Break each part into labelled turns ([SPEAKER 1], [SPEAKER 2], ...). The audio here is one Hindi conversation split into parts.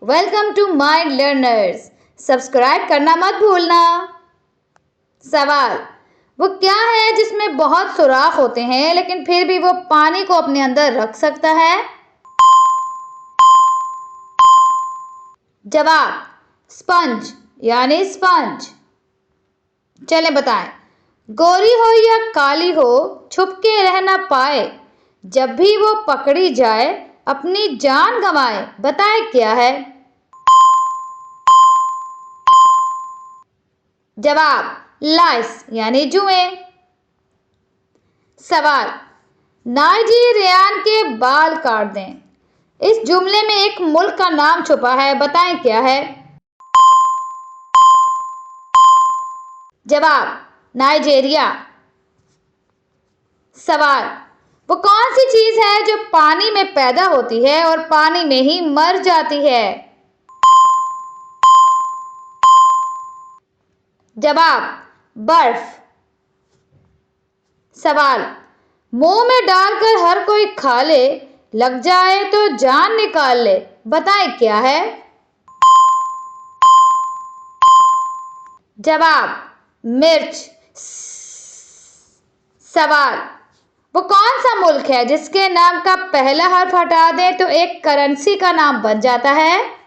[SPEAKER 1] Welcome to Mind Learners. Subscribe करना मत भूलना। सवाल, वो क्या है जिसमें बहुत सुराख होते हैं लेकिन फिर भी वो पानी को अपने अंदर रख सकता है? जवाब, स्पंज यानी स्पंज। चलें बताएं। गोरी हो या काली हो, छुप के रह ना पाए, जब भी वो पकड़ी जाए अपनी जान गंवाए। बताएं क्या है? जवाब, लाइस यानी जुएं। सवाल, नाइजीरियन के बाल काट दें। इस जुमले में एक मुल्क का नाम छुपा है। बताएं क्या है? जवाब, नाइजीरिया। सवाल, वो कौन सी चीज है जो पानी में पैदा होती है और पानी में ही मर जाती है? जवाब, बर्फ। सवाल, मुंह में डालकर हर कोई खा ले, लग जाए तो जान निकाल ले। बताएं क्या है? जवाब, मिर्च। सवाल, वो कौन सा मुल्क है जिसके नाम का पहला हर्फ हटा दें तो एक करेंसी का नाम बन जाता है?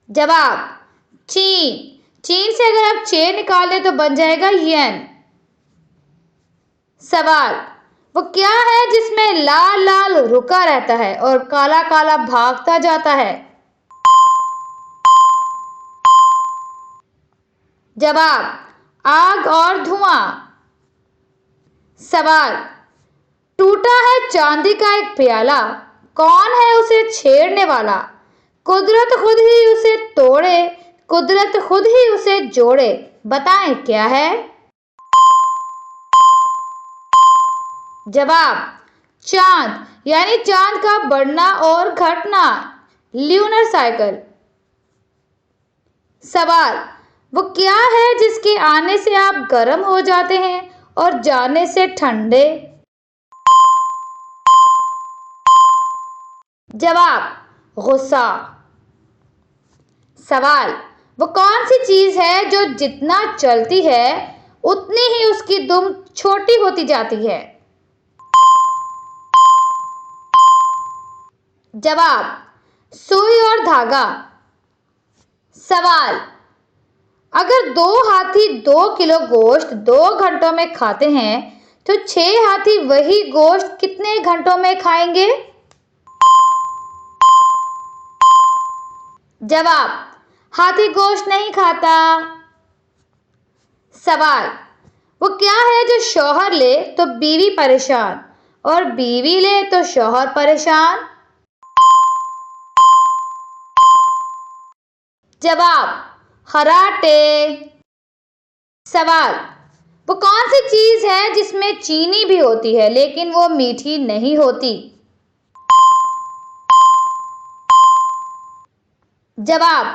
[SPEAKER 1] जवाब, चीन। चीन से अगर आप चे निकालें तो बन जाएगा येन। सवाल, वो क्या है जिसमें लाल लाल रुका रहता है और काला काला भागता जाता है? जवाब, आग और धुआं। सवाल, टूटा है चांदी का एक प्याला, कौन है उसे छेड़ने वाला? कुदरत खुद ही उसे तोड़े, कुदरत खुद ही उसे जोड़े। बताएं क्या है? जवाब, चांद यानी चांद का बढ़ना और घटना, ल्यूनर साइकिल। सवाल, वो क्या है जिसके आने से आप गर्म हो जाते हैं और जाने से ठंडे? जवाब, गुस्सा। सवाल, वो कौन सी चीज है जो जितना चलती है उतनी ही उसकी दुम छोटी होती जाती है? जवाब, सुई और धागा। सवाल, अगर 2 हाथी 2 किलो गोश्त 2 घंटों में खाते हैं तो 6 हाथी वही गोश्त कितने घंटों में खाएंगे? जवाब, हाथी गोश्त नहीं खाता। सवाल, वो क्या है जो शौहर ले तो बीवी परेशान और बीवी ले तो शौहर परेशान? जवाब, खराटे। सवाल, वो कौन सी चीज है जिसमें चीनी भी होती है लेकिन वो मीठी नहीं होती? जवाब,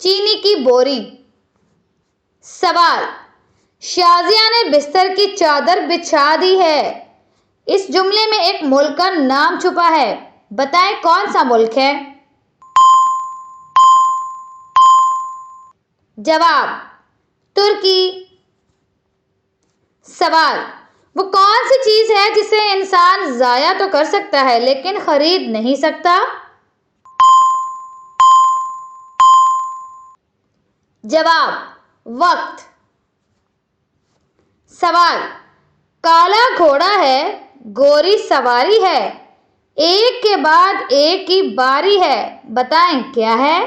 [SPEAKER 1] चीनी की बोरी। सवाल, शाजिया ने बिस्तर की चादर बिछा दी है। इस जुमले में एक मुल्क का नाम छुपा है। बताएं कौन सा मुल्क है? जवाब, तुर्की। सवाल, वो कौन सी चीज है जिसे इंसान जाया तो कर सकता है लेकिन खरीद नहीं सकता? जवाब, वक्त। सवाल, काला घोड़ा है, गोरी सवारी है, एक के बाद एक की बारी है। बताएं क्या है?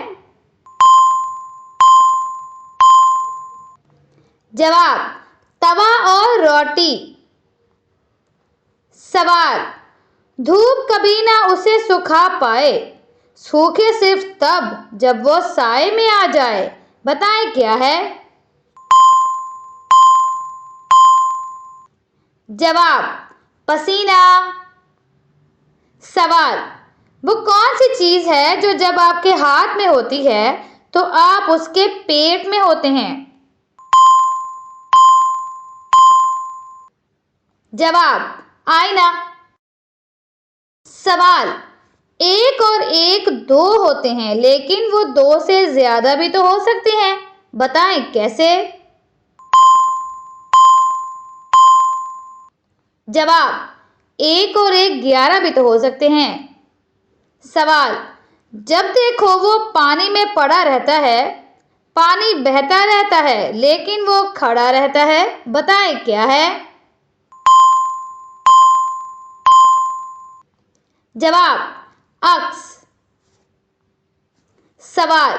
[SPEAKER 1] जवाब, तवा और रोटी। सवाल, धूप कभी ना उसे सुखा पाए, सूखे सिर्फ तब जब वो साए में आ जाए। बताएं क्या है? जवाब, पसीना। सवाल, वो कौन सी चीज है जो जब आपके हाथ में होती है तो आप उसके पेट में होते हैं? जवाब, आईना। सवाल, एक और एक दो होते हैं लेकिन वो दो से ज्यादा भी तो हो सकते हैं, बताएं कैसे? जवाब, एक और एक 11 भी तो हो सकते हैं। सवाल, जब देखो वो पानी में पड़ा रहता है, पानी बहता रहता है लेकिन वो खड़ा रहता है, बताएं क्या है? जवाब, अक्स। सवाल,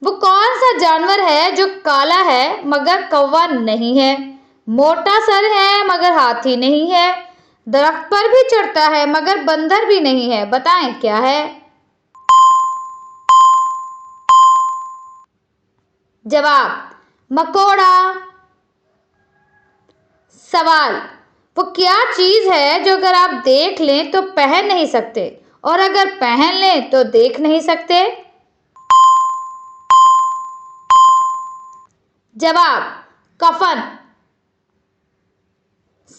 [SPEAKER 1] वो कौन सा जानवर है जो काला है मगर कौवा नहीं है, मोटा सर है मगर हाथी नहीं है, दरख्त पर भी चढ़ता है मगर बंदर भी नहीं है, बताएं क्या है? जवाब, मकोड़ा। सवाल, वो क्या चीज है जो अगर आप देख लें तो पहन नहीं सकते और अगर पहन लें तो देख नहीं सकते? जवाब, कफन।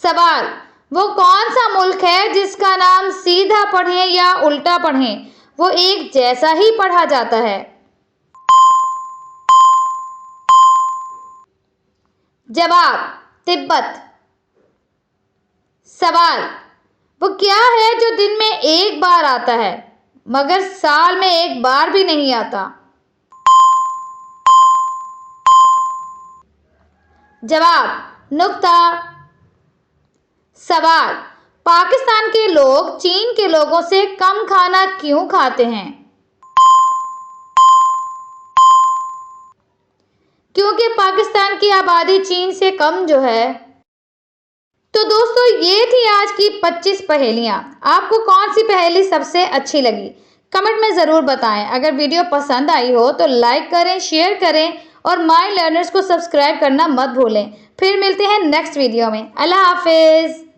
[SPEAKER 1] सवाल, वो कौन सा मुल्क है जिसका नाम सीधा पढ़ें या उल्टा पढ़ें वो एक जैसा ही पढ़ा जाता है? जवाब, तिब्बत। सवाल, वो क्या है जो दिन में एक बार आता है मगर साल में एक बार भी नहीं आता? जवाब, नुक्ता। सवाल, पाकिस्तान के लोग चीन के लोगों से कम खाना क्यों खाते हैं? क्योंकि पाकिस्तान की आबादी चीन से कम जो है। तो दोस्तों ये थी आज की 25 पहेलियां। आपको कौन सी पहेली सबसे अच्छी लगी कमेंट में ज़रूर बताएं। अगर वीडियो पसंद आई हो तो लाइक करें, शेयर करें और माय लर्नर्स को सब्सक्राइब करना मत भूलें। फिर मिलते हैं नेक्स्ट वीडियो में। अल्लाह हाफिज़।